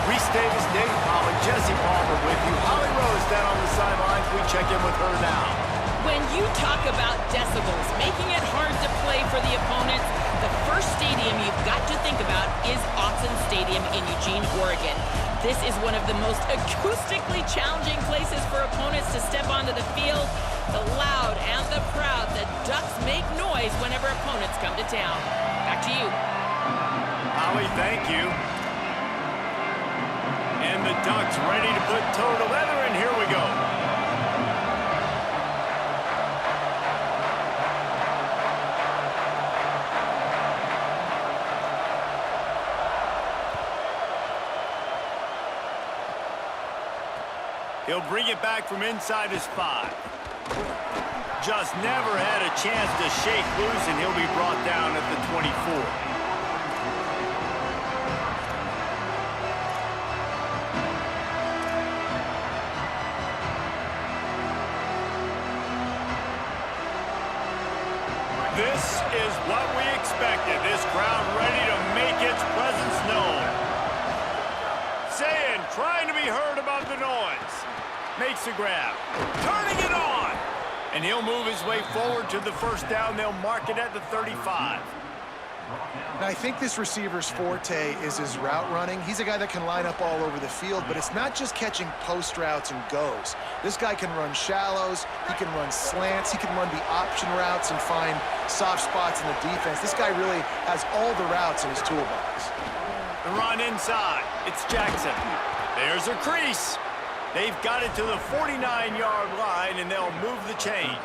Reese Davis, Dave Pollock, Jesse Palmer with you. Holly Rose down on the sidelines. We check in with her now. When you talk about decibels, making it hard to play for the opponents, the first stadium you've got to think about is Autzen Stadium in Eugene, Oregon. This is one of the most acoustically challenging places for opponents to step onto the field. The loud and the proud, the Ducks make noise whenever opponents come to town. Back to you. Holly, thank you. And the Ducks ready to put toe to leather, and here we go. He'll bring it back from inside his 5. Just never had a chance to shake loose, and he'll be brought down at the 24. This is what we expected. This crowd ready to make its presence known. Saying, trying to be heard above the noise. Makes the grab. Turning it on! And he'll move his way forward to the first down. They'll mark it at the 35. Now, I think this receiver's forte is his route running. He's a guy that can line up all over the field, but it's not just catching post routes and goes. This guy can run shallows, he can run slants, he can run the option routes and find soft spots in the defense. This guy really has all the routes in his toolbox. The run inside. It's Jackson. There's a crease. They've got it to the 49-yard line, and they'll move the chains.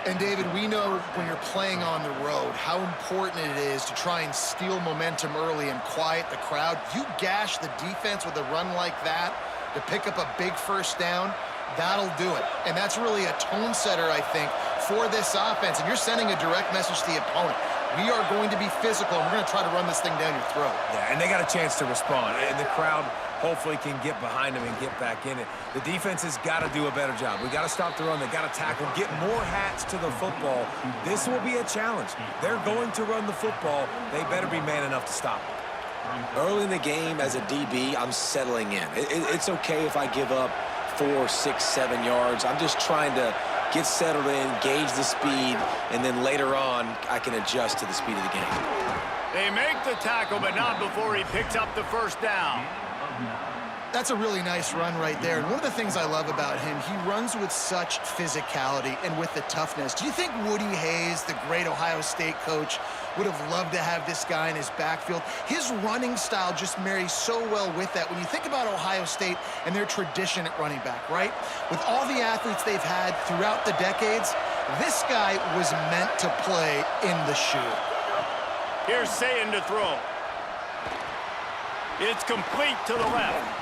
And, David, we know when you're playing on the road how important it is to try and steal momentum early and quiet the crowd. You gash the defense with a run like that to pick up a big first down, that'll do it. And that's really a tone setter, I think, for this offense. And you're sending a direct message to the opponent. We are going to be physical, and we're going to try to run this thing down your throat. Yeah, and they got a chance to respond. And the crowd hopefully can get behind them and get back in it. The defense has got to do a better job. We got to stop the run. They got to tackle, get more hats to the football. This will be a challenge. They're going to run the football. They better be man enough to stop it. Early in the game, as a DB, I'm settling in. It's okay if I give up 4, 6, 7 yards. I'm just trying to get settled in, gauge the speed, and then later on, I can adjust to the speed of the game. They make the tackle, but not before he picks up the first down. That's a really nice run right there. And one of the things I love about him, he runs with such physicality and with the toughness. Do you think Woody Hayes, the great Ohio State coach, would have loved to have this guy in his backfield? His running style just marries so well with that. When you think about Ohio State and their tradition at running back, right? With all the athletes they've had throughout the decades, this guy was meant to play in the shoe. Here's Sayin to throw. It's complete to the left.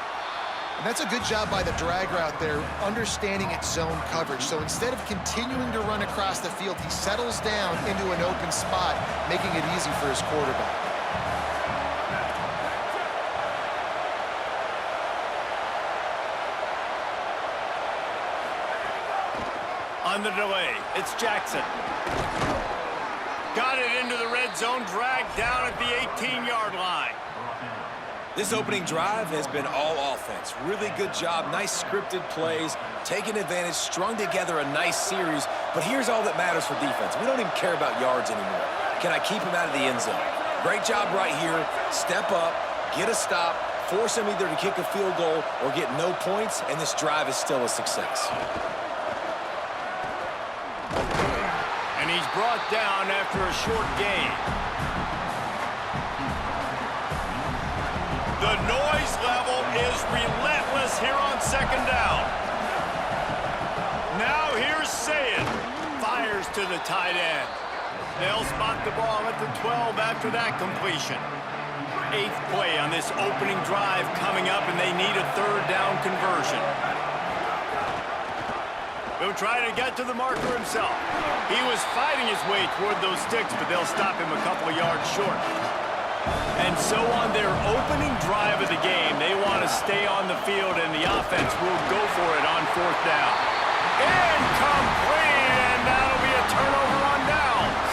And that's a good job by the drag route there, understanding its zone coverage. So instead of continuing to run across the field, he settles down into an open spot, making it easy for his quarterback. On the delay, it's Jackson. Got it into the red zone, dragged down at the 18-yard line. This opening drive has been all offense. Really good job, nice scripted plays, taking advantage, strung together a nice series. But here's all that matters for defense. We don't even care about yards anymore. Can I keep him out of the end zone? Great job right here. Step up, get a stop, force him either to kick a field goal or get no points, and this drive is still a success. And he's brought down after a short gain. The noise level is relentless here on second down. Now here's Sayin. Fires to the tight end. They'll spot the ball at the 12 after that completion. 8th play on this opening drive coming up, and they need a third down conversion. He'll try to get to the marker himself. He was fighting his way toward those sticks, but they'll stop him a couple of yards short. And so on their opening drive of the game, they want to stay on the field, and the offense will go for it on 4th down. Incomplete, and that'll be a turnover on downs.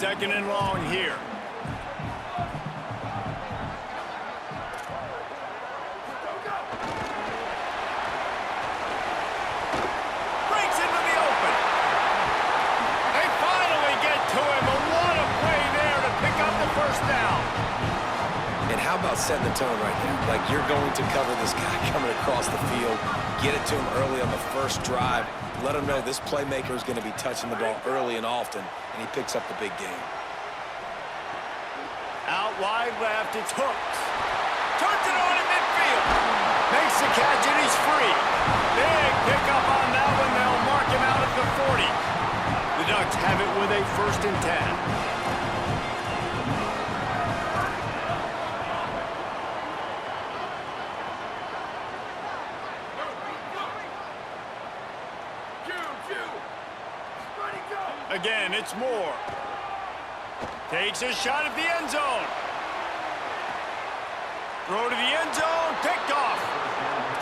2nd and long here. Breaks into the open. They finally get to him. And what a play there to pick up the first down. And how about setting the tone right there? Like, you're going to cover this guy coming across the field, get it to him early on the first drive, let him know this playmaker is going to be touching the ball early and often, and he picks up the big game. Out wide left, it's Hooks. Turns it on in midfield. Makes the catch, and he's free. Big pickup on that one. They'll mark him out at the 40. The Ducks have it with a 1st and 10. Again, it's Moore. Takes a shot at the end zone. Throw to the end zone, picked off.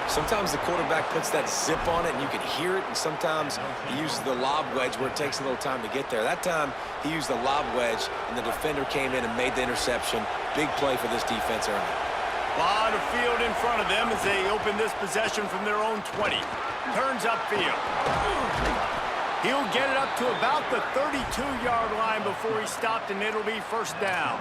Sometimes the quarterback puts that zip on it, and you can hear it, and sometimes he uses the lob wedge where it takes a little time to get there. That time, he used the lob wedge, and the defender came in and made the interception. Big play for this defense early. A lot of field in front of them as they open this possession from their own 20. Turns upfield. He'll get it up to about the 32-yard line before he stopped, and it'll be 1st down.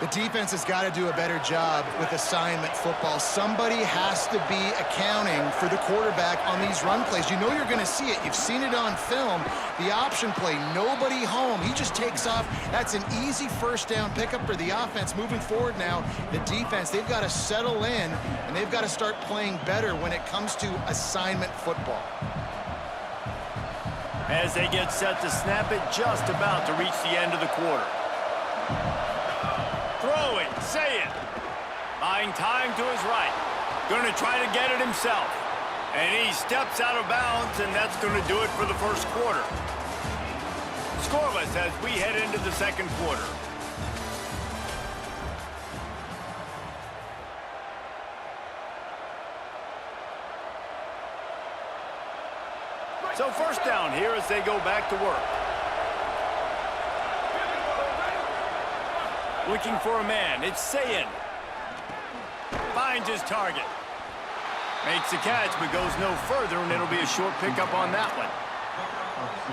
The defense has got to do a better job with assignment football. Somebody has to be accounting for the quarterback on these run plays. You know you're going to see it. You've seen it on film. The option play, nobody home. He just takes off. That's an easy 1st down pickup for the offense. Moving forward now, the defense, they've got to settle in, and they've got to start playing better when it comes to assignment football. As they get set to snap it, just about to reach the end of the quarter. Throwing, say it. Buying time to his right. Going to try to get it himself. And he steps out of bounds, and that's going to do it for the 1st quarter. Scoreless as we head into the 2nd quarter. So 1st down here as they go back to work. Looking for a man. It's Sayin. Finds his target. Makes the catch, but goes no further, and it'll be a short pickup on that one.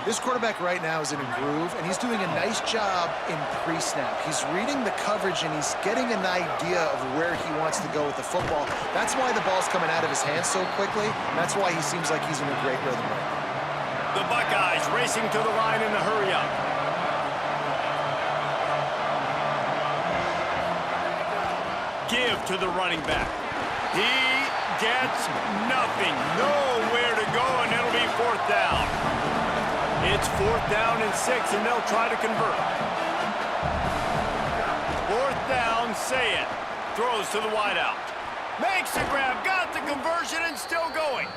This quarterback right now is in a groove, and he's doing a nice job in pre-snap. He's reading the coverage, and he's getting an idea of where he wants to go with the football. That's why the ball's coming out of his hands so quickly, and that's why he seems like he's in a great rhythm right now. The Buckeyes racing to the line in the hurry-up. Give to the running back. He gets nothing. Nowhere to go, and it'll be 4th down. It's 4th down and 6, and they'll try to convert. 4th down, say it. Throws to the wideout. Makes the grab, got the conversion, and still going.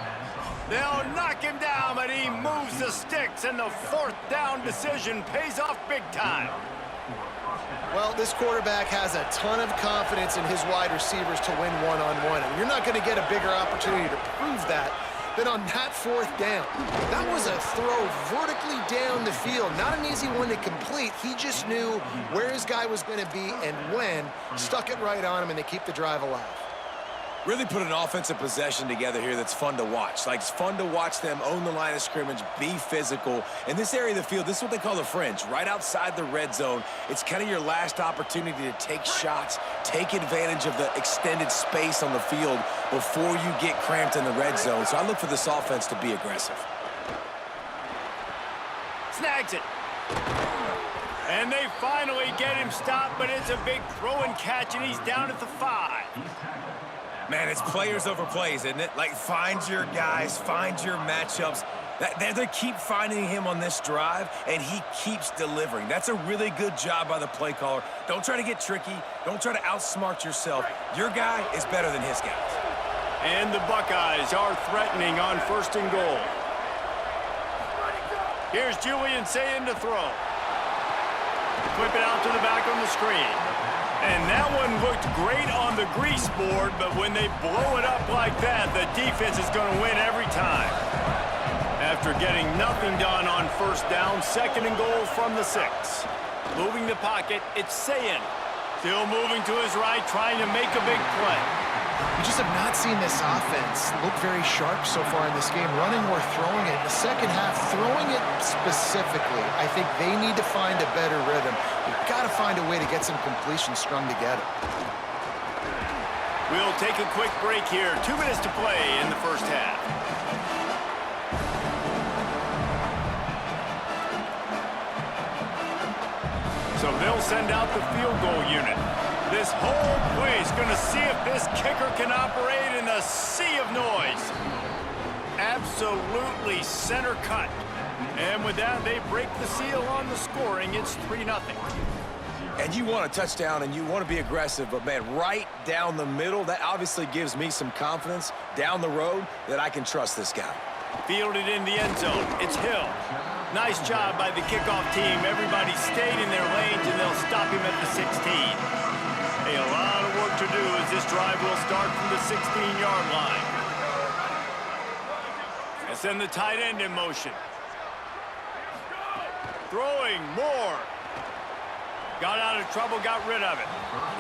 They'll knock him down, but he moves the sticks, and the 4th down decision pays off big time. Well, this quarterback has a ton of confidence in his wide receivers to win one-on-one, and you're not going to get a bigger opportunity to prove that than on that 4th down. That was a throw vertically down the field. Not an easy one to complete. He just knew where his guy was going to be and when, stuck it right on him, and they keep the drive alive. Really put an offensive possession together here that's fun to watch. Like, it's fun to watch them own the line of scrimmage, be physical. In this area of the field, this is what they call the fringe, right outside the red zone. It's kind of your last opportunity to take shots, take advantage of the extended space on the field before you get cramped in the red zone. So I look for this offense to be aggressive. Snags it. And they finally get him stopped, but it's a big throw and catch, and he's down at the 5. Man, it's players over plays, isn't it? Like, find your guys, find your matchups. They keep finding him on this drive, and he keeps delivering. That's a really good job by the play caller. Don't try to get tricky. Don't try to outsmart yourself. Your guy is better than his guys. And the Buckeyes are threatening on 1st and goal. Here's Julian Sayin to throw. Flip it out to the back on the screen. And that one looked great on the grease board, but when they blow it up like that, the defense is going to win every time. After getting nothing done on first down, 2nd and goal from the 6. Moving the pocket, it's Sayin. Still moving to his right, trying to make a big play. We just have not seen this offense look very sharp so far in this game, running or throwing it. In the second half, throwing it specifically, I think they need to find a better rhythm. We've got to find a way to get some completions strung together. We'll take a quick break here. 2 minutes to play in the first half. So they'll send out the field goal unit. This whole place going to see if this kicker can operate in a sea of noise. Absolutely center cut. And with that, they break the seal on the scoring. It's 3-0. And you want a touchdown and you want to be aggressive, but man, right down the middle, that obviously gives me some confidence down the road that I can trust this guy. Fielded in the end zone. It's Hill. Nice job by the kickoff team. Everybody stayed in their lanes, and they'll stop him at the 16. Hey, a lot of work to do as this drive will start from the 16-yard line. And send the tight end in motion. Throwing more. Got out of trouble, got rid of it.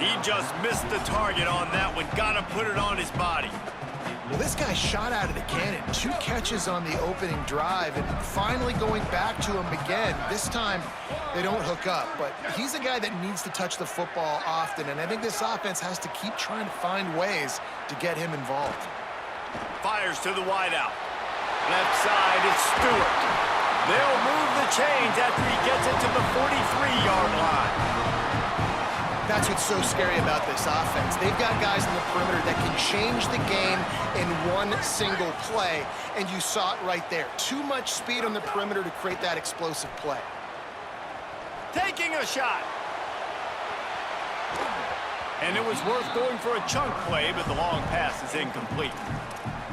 He just missed the target on that one. Got to put it on his body. Well, this guy shot out of the cannon. 2 catches on the opening drive, and finally going back to him again. This time, they don't hook up, but he's a guy that needs to touch the football often, and I think this offense has to keep trying to find ways to get him involved. Fires to the wideout. Left side, it's Stewart. They'll move the chains after he gets it to the 43-yard line. That's what's so scary about this offense. They've got guys in the perimeter that can change the game in one single play, and you saw it right there. Too much speed on the perimeter to create that explosive play. Taking a shot. And it was worth going for a chunk play, but the long pass is incomplete.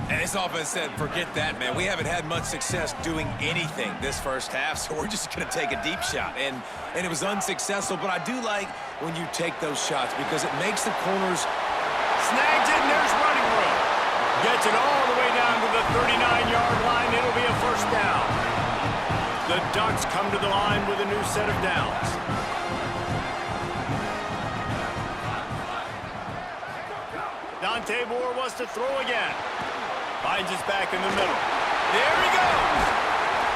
And this offense said, forget that, man. We haven't had much success doing anything this first half, so we're just going to take a deep shot. And it was unsuccessful, but I do like when you take those shots because it makes the corners. Snags it, and there's running room. Gets it all the way down to the 39-yard line. It'll be a first down. The Ducks come to the line with a new set of downs. Dante Moore wants to throw again. Finds his back in the middle. There he goes.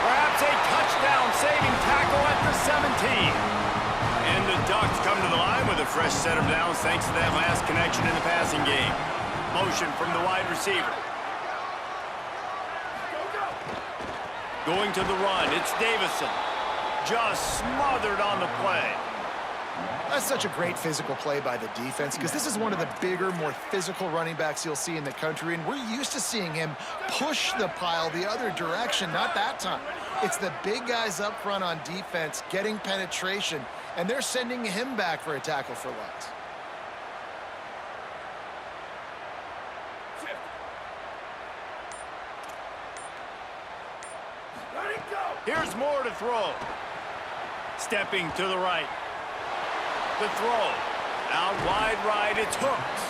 Perhaps a touchdown-saving tackle at the 17. And the Ducks come to the line with a fresh set of downs thanks to that last connection in the passing game. Motion from the wide receiver. Going to the run, it's Davison. Just smothered on the play. That's such a great physical play by the defense because this is one of the bigger, more physical running backs you'll see in the country, and we're used to seeing him push the pile the other direction, not that time. It's the big guys up front on defense getting penetration, and they're sending him back for a tackle for loss. Here's Moore to throw. Stepping to the right. The throw. Out wide right, it's Hooks.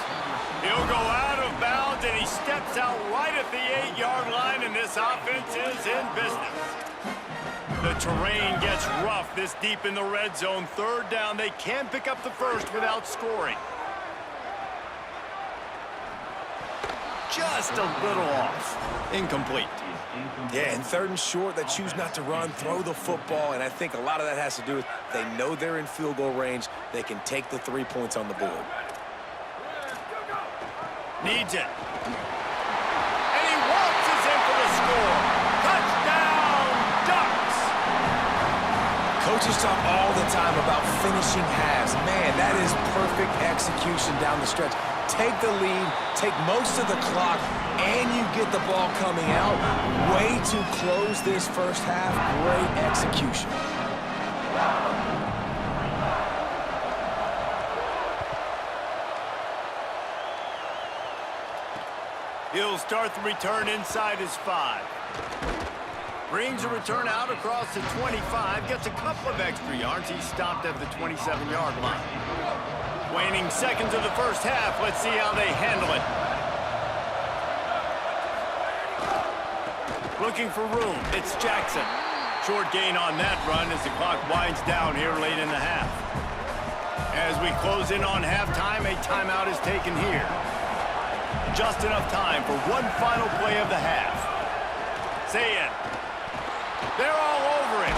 He'll go out of bounds, and he steps out right at the 8-yard line, and this offense is in business. The terrain gets rough this deep in the red zone. 3rd down, they can pick up the first without scoring. Just a little off. Incomplete. Yeah, and 3rd and short, they choose not to run, throw the football, and I think a lot of that has to do with they know they're in field goal range. They can take the 3 points on the board. Needs it. And he waltzes in for the score. Touchdown, Ducks! Coaches talk all the time about finishing halves. Man, that is perfect execution down the stretch. Take the lead, take most of the clock, and you get the ball coming out. Way to close this first half. Great execution. He'll start the return inside his 5. Brings a return out across the 25. Gets a couple of extra yards. He's stopped at the 27-yard line. Waning seconds of the first half. Let's see how they handle it. Looking for room. It's Jackson. Short gain on that run as the clock winds down here late in the half. As we close in on halftime, a timeout is taken here. Just enough time for one final play of the half. Zayn. They're all over it.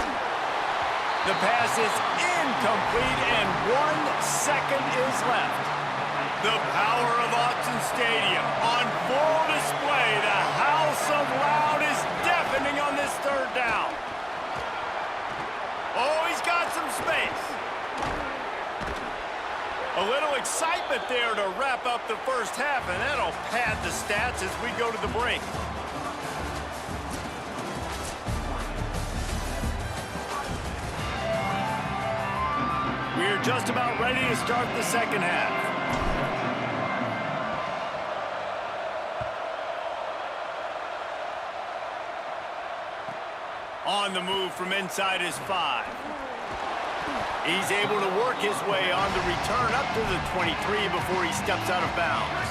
The pass is incomplete and 1 second is left. The power of Autzen Stadium on full display. The house of loud is deafening on this third down. Oh, he's got some space. A little excitement there to wrap up the first half, and that'll pad the stats as we go to the break. We're just about ready to start the second half. On the move from inside his 5. He's able to work his way on the return up to the 23 before he steps out of bounds.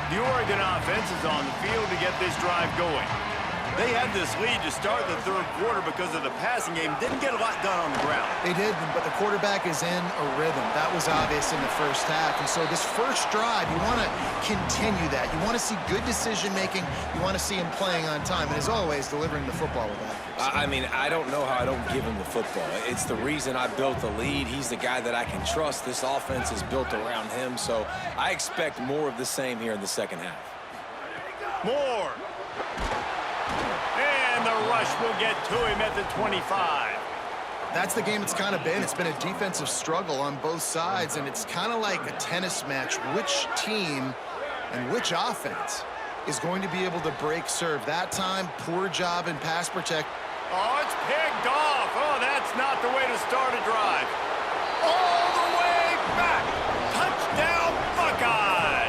The Oregon offense is on the field to get this drive going. They had this lead to start the third quarter because of the passing game. Didn't get a lot done on the ground. They did, but the quarterback is in a rhythm. That was obvious in the first half. And so this first drive, you want to continue that. You want to see good decision-making. You want to see him playing on time. And as always, delivering the football with accuracy. I mean, I don't know how I don't give him the football. It's the reason I built the lead. He's the guy that I can trust. This offense is built around him. So I expect more of the same here in the second half. More. And the rush will get to him at the 25. That's the game it's kind of been. It's been a defensive struggle on both sides, and it's kind of like a tennis match. Which team and which offense is going to be able to break serve? That time, poor job in pass protect. Oh, it's picked off. Oh, that's not the way to start a drive. All the way back. Touchdown, Buckeyes.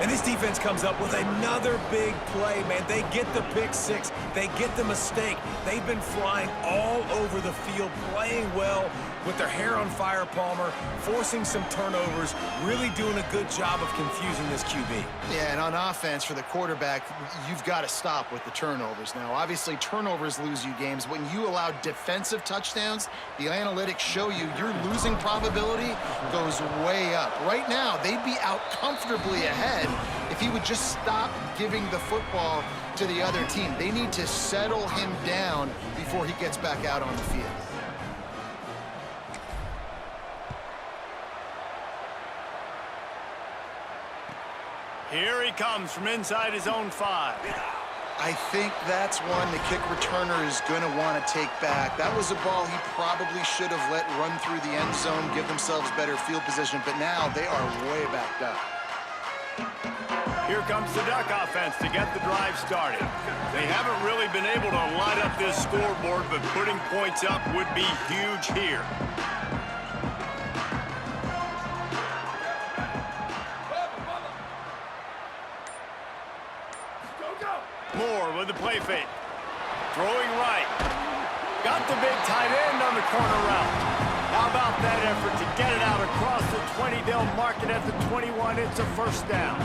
And this defense comes up with another big play, man. They get the pick six. They get the mistake. They've been flying all over the field, playing well with their hair on fire, Palmer, forcing some turnovers, really doing a good job of confusing this QB. Yeah, and on offense for the quarterback, you've got to stop with the turnovers. Now, obviously, turnovers lose you games. When you allow defensive touchdowns, the analytics show you your losing probability goes way up. Right now, they'd be out comfortably ahead if he would just stop giving the football to the other team. They need to settle him down before he gets back out on the field. Here he comes from inside his own 5. I think that's one the kick returner is going to want to take back. That was a ball he probably should have let run through the end zone, give themselves better field position, but now they are way backed up. Here comes the Duck offense to get the drive started. They haven't really been able to light up this scoreboard, but putting points up would be huge here. Moore with the play fake. Throwing right. Got the big tight end on the corner route. How about that effort to get it out across the 20? They'll mark it at the 21. It's a first down.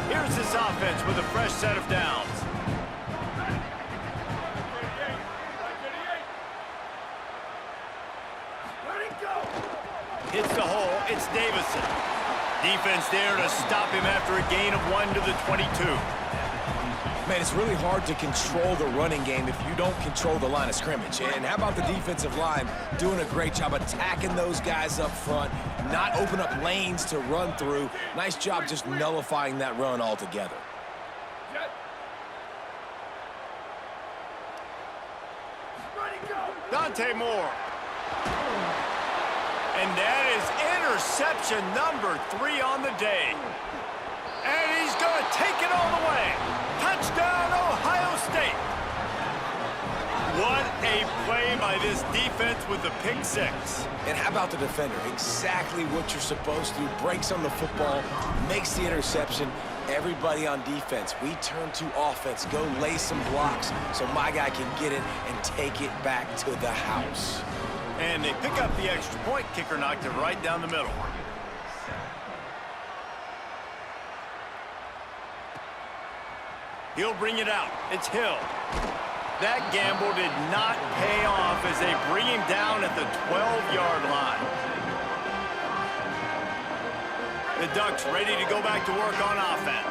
Here's this offense with a fresh set of downs. Hits the hole. It's Davison. Defense there to stop him after a gain of 1 to the 22. Man, it's really hard to control the running game if you don't control the line of scrimmage. And how about the defensive line doing a great job attacking those guys up front, not open up lanes to run through. Nice job just nullifying that run altogether. Dante Moore. And that is interception number 3 on the day. And he's going to take it all the way. Touchdown, Ohio State. What a play by this defense with the pick 6. And how about the defender? Exactly what you're supposed to. Breaks on the football, makes the interception. Everybody on defense, we turn to offense. Go lay some blocks so my guy can get it and take it back to the house. And they pick up the extra point. Kicker knocked it right down the middle. He'll bring it out. It's Hill. That gamble did not pay off as they bring him down at the 12-yard line. The Ducks ready to go back to work on offense.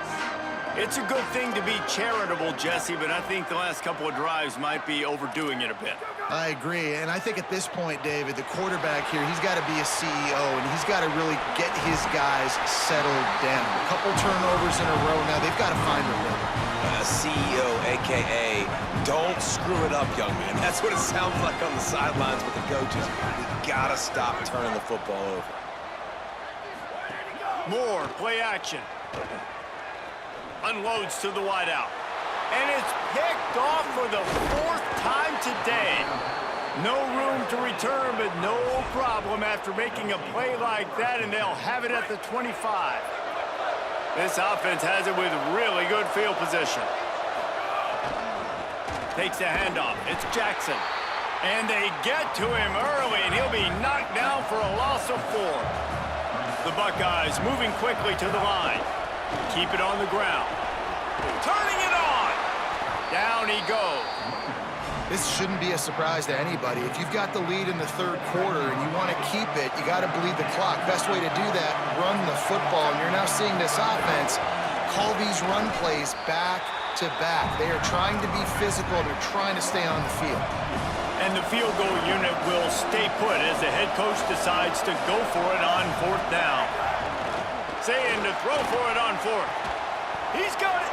It's a good thing to be charitable, Jesse, but I think the last couple of drives might be overdoing it a bit. I agree, and I think at this point, David, the quarterback here, he's got to be a CEO, and he's got to really get his guys settled down. A couple turnovers in a row now. They've got to find a rhythm. A CEO, a.k.a. don't screw it up, young man. That's what it sounds like on the sidelines with the coaches. We got to stop turning the football over. Moore, play action. Unloads to the wideout. And it's picked off for the 4th time today. No room to return, but no problem after making a play like that, and they'll have it at the 25. This offense has it with really good field position. Takes a handoff. It's Jackson. And they get to him early, and he'll be knocked down for a loss of 4. The Buckeyes moving quickly to the line. Keep it on the ground. Turning it on. Down he goes. This shouldn't be a surprise to anybody. If you've got the lead in the 3rd quarter and you want to keep it, you got to bleed the clock. Best way to do that, run the football. And you're now seeing this offense call these run plays back to back. They are trying to be physical. They're trying to stay on the field. And the field goal unit will stay put as the head coach decides to go for it on 4th down. Saying to throw for it on 4th. He's got it.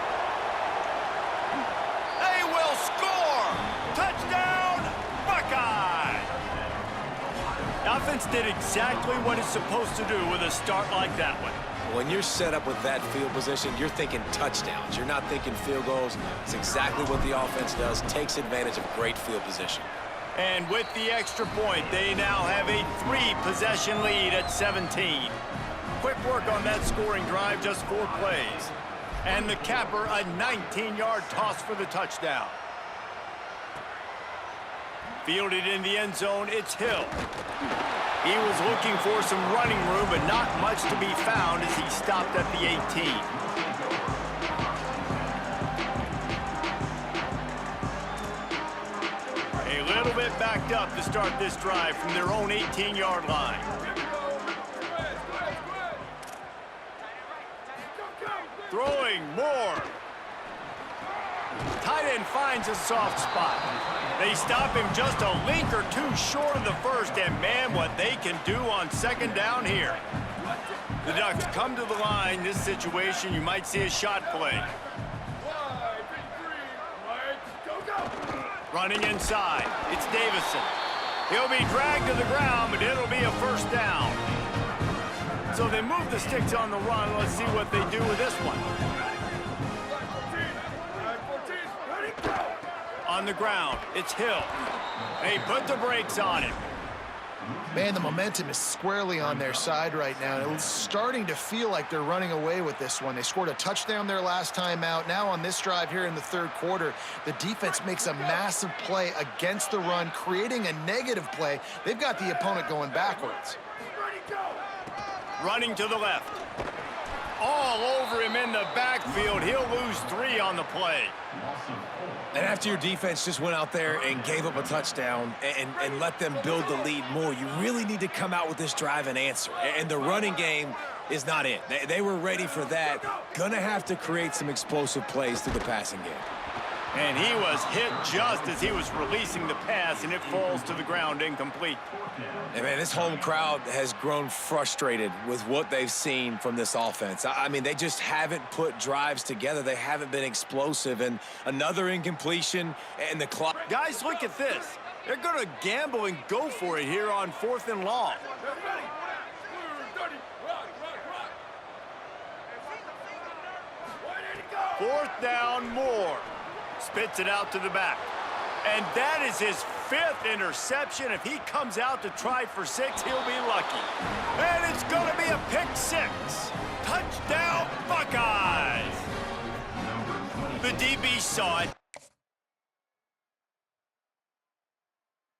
They will score. Touchdown, Buckeye. The offense did exactly what it's supposed to do with a start like that one. When you're set up with that field position, you're thinking touchdowns. You're not thinking field goals. It's exactly what the offense does. Takes advantage of great field position. And with the extra point, they now have a 3-possession lead at 17. Quick work on that scoring drive, just 4 plays. And the capper, a 19-yard toss for the touchdown. Fielded in the end zone, it's Hill. He was looking for some running room, but not much to be found as he stopped at the 18. A little bit backed up to start this drive from their own 18-yard line. Throwing Moore. Tight end finds a soft spot. They stop him just a link or 2 short of the first, and man, what they can do on 2nd down here. The Ducks come to the line. This situation, you might see a shot play. Running inside, it's Davison. He'll be dragged to the ground, but it'll be a 1st down. So they move the sticks on the run. Let's see what they do with this one. On the ground, it's Hill. They put the brakes on him. Man, the momentum is squarely on their side right now. It's starting to feel like they're running away with this one. They scored a touchdown their last time out. Now on this drive here in the 3rd quarter, the defense makes a massive play against the run, creating a negative play. They've got the opponent going backwards. Running to the left. All over him in the backfield. He'll lose 3 on the play. And after your defense just went out there and gave up a touchdown and let them build the lead more, you really need to come out with this drive and answer. And the running game is not it. They were ready for that. Gonna have to create some explosive plays through the passing game. And he was hit just as he was releasing the pass, and it falls to the ground incomplete. And man, this home crowd has grown frustrated with what they've seen from this offense. I mean, they just haven't put drives together. They haven't been explosive. And another incompletion, and the clock. Guys, look at this. They're going to gamble and go for it here on 4th and long. Fourth down, Moore. Spits it out to the back. And that is his 5th interception. If he comes out to try for 6, he'll be lucky. And it's going to be a pick 6. Touchdown, Buckeyes. The DB saw it.